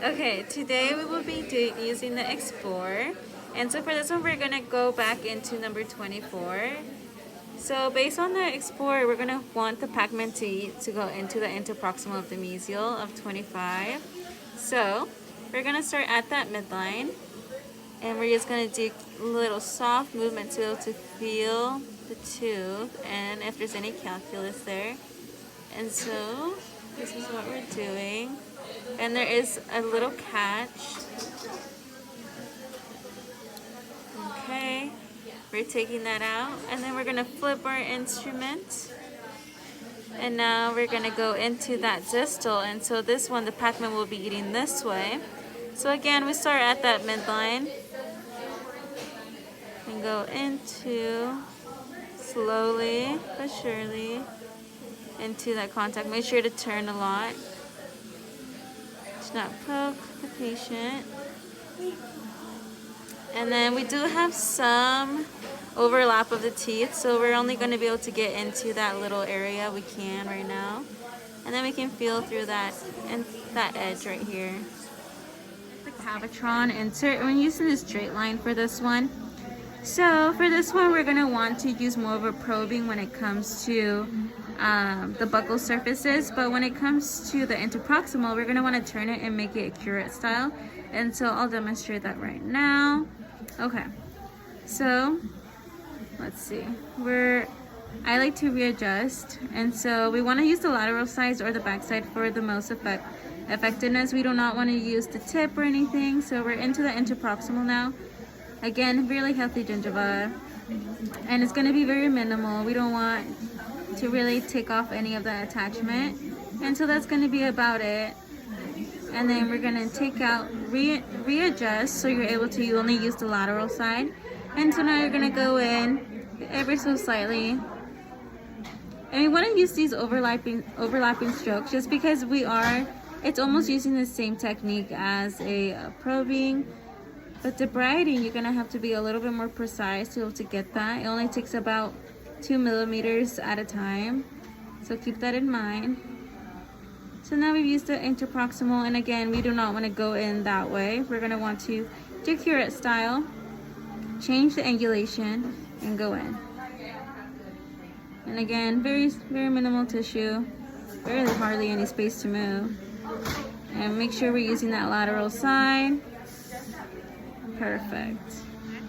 Okay, today we will be using the Explorer. And so for this one, we're going to go back into number 24. So based on the Explorer, we're going to want the Pac-Man to go into the interproximal of the mesial of 25. So we're going to start at that midline. And we're just going to do little soft movements to be able to feel the tooth and if there's any calculus there. And so this is what we're doing. And there is a little catch. Okay, we're taking that out. And then we're going to flip our instrument. And now we're going to go into that distal. And so this one, the Pac-Man will be eating this way. So again, we start at that midline. And go into, slowly but surely, into that contact. Make sure to turn a lot. Do not poke the patient. And then we do have some overlap of the teeth, so we're only going to be able to get into that little area we can right now. And then we can feel through that and that edge right here. The Cavitron insert, we're using a straight line for this one. So for this one, we're going to want to use more of a probing when it comes to the buccal surfaces, but when it comes to the interproximal, we're going to want to turn it and make it a curette style. And so I'll demonstrate that right now. Okay, so let's see. I like to readjust, and so we want to use the lateral sides or the back side for the most effectiveness. We do not want to use the tip or anything. So we're into the interproximal now. Again, really healthy gingiva, and it's going to be very minimal. We don't want to really take off any of the attachment, and so that's going to be about it. And then we're going to take out, readjust, so you're able to only use the lateral side. And so now you're going to go in ever so slightly, and we want to use these overlapping strokes just because it's almost using the same technique as a probing. But debriding, you're going to have to be a little bit more precise to be able to get that. It only takes about 2 millimeters at a time. So keep that in mind. So now we've used the interproximal, and again, we do not want to go in that way. We're going to want to do curette style, change the angulation, and go in. And again, very, very minimal tissue, very hardly any space to move. And make sure we're using that lateral side. Perfect.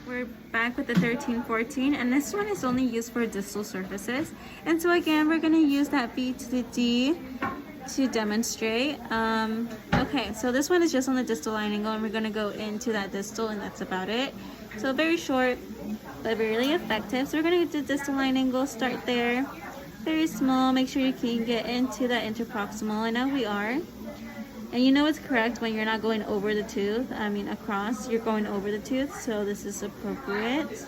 We're back with the 1314, and this one is only used for distal surfaces. And so again, we're going to use that B to the D to demonstrate. Okay, so this one is just on the distal line angle, and we're going to go into that distal, and that's about it. So very short, but really effective. So we're going to get the distal line angle, start there. Very small, make sure you can get into that interproximal. I know we are. And you know it's correct when you're not going over the tooth, across, you're going over the tooth, so this is appropriate.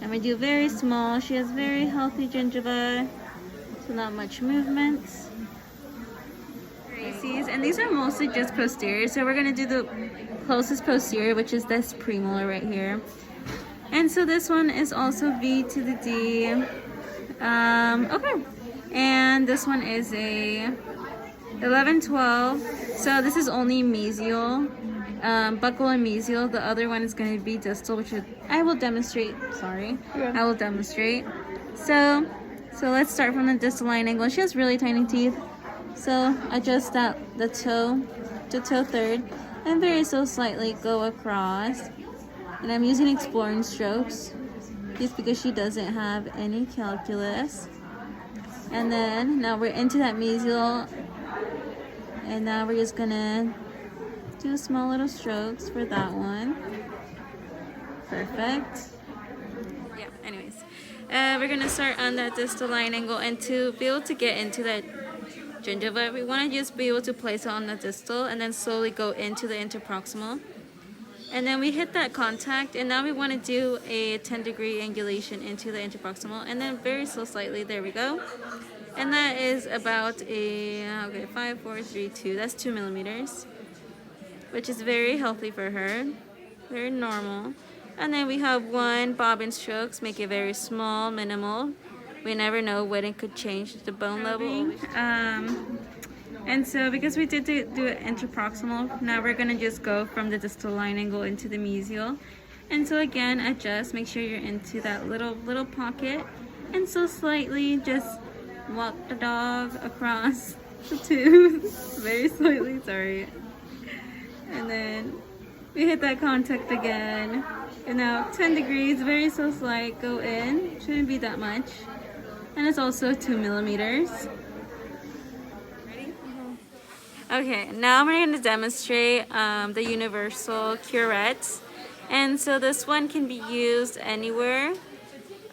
And we do very small. She has very healthy gingiva, so not much movement. Braces, and these are mostly just posterior, so we're going to do the closest posterior, which is this premolar right here. And so this one is also V to the D. Okay, and this one is a 11-12. So this is only mesial, buccal and mesial. The other one is going to be distal, which I will demonstrate. Sorry, I will demonstrate. So let's start from the distal line angle. She has really tiny teeth, so adjust that the toe to toe third, and very so slightly go across. And I'm using exploring strokes just because she doesn't have any calculus. And then now we're into that mesial. And now we're just gonna do small little strokes for that one. Perfect. Yeah, anyways. We're gonna start on that distal line angle, and to be able to get into that gingiva, we wanna just be able to place it on the distal and then slowly go into the interproximal. And then we hit that contact, and now we wanna do a 10-degree angulation into the interproximal, and then very slow slightly, there we go. And that is about a, 5, 4, 3, 2. That's 2 millimeters, which is very healthy for her. Very normal. And then we have one bobbin strokes, make it very small, minimal. We never know when it could change the bone level. And so because we did do it interproximal, now we're gonna just go from the distal line and go into the mesial. And so again, adjust, make sure you're into that little pocket. And so slightly just walk the dog across the tooth, very slightly, sorry. And then we hit that contact again. And now 10 degrees, very so slight, go in, shouldn't be that much. And it's also 2 millimeters. Ready? Okay, now we're going to demonstrate the universal curette. And so this one can be used anywhere.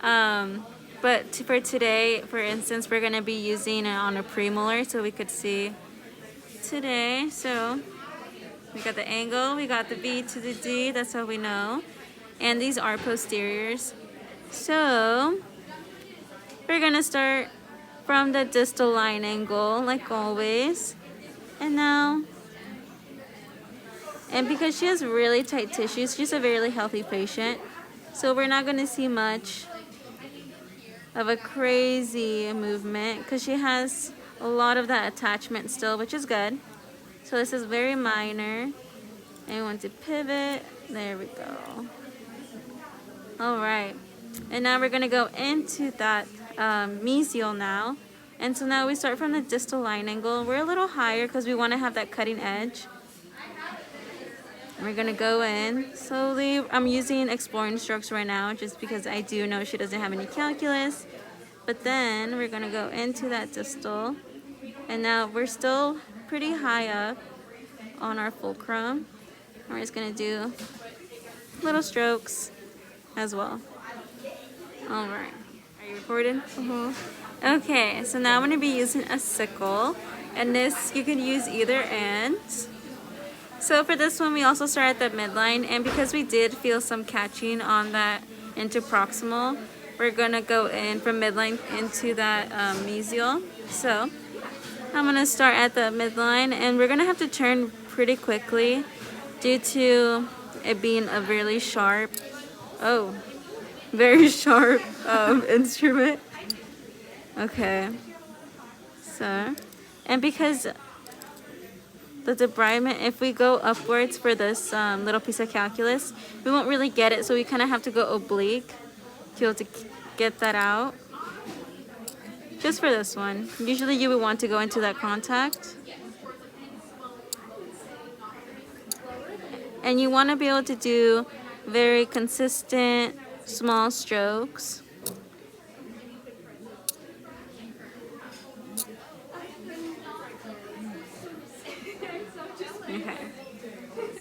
But for today, for instance, we're going to be using it on a premolar so we could see today. So we got the angle, we got the V to the D, that's how we know. And these are posteriors. So we're going to start from the distal line angle like always. And now, and because she has really tight tissues, she's a very healthy patient. So we're not going to see much of a crazy movement because she has a lot of that attachment still, which is good. So this is very minor. And we want to pivot. There we go. Alright. And now we're going to go into that mesial now. And so now we start from the distal line angle. We're a little higher because we want to have that cutting edge. And we're going to go in slowly. I'm using exploring strokes right now just because I do know she doesn't have any calculus. But then we're going to go into that distal. And now we're still pretty high up on our fulcrum. We're just going to do little strokes as well. Alright. Are you recording? Okay, so now I'm going to be using a sickle. And this, you can use either end. So for this one, we also start at the midline. And because we did feel some catching on that interproximal, we're going to go in from midline into that mesial. So I'm going to start at the midline. And we're going to have to turn pretty quickly due to it being a really sharp, very sharp instrument. Okay, so, and because the debridement, if we go upwards for this little piece of calculus, we won't really get it, so we kind of have to go oblique to be able to get that out. Just for this one. Usually you would want to go into that contact. And you want to be able to do very consistent, small strokes. Okay.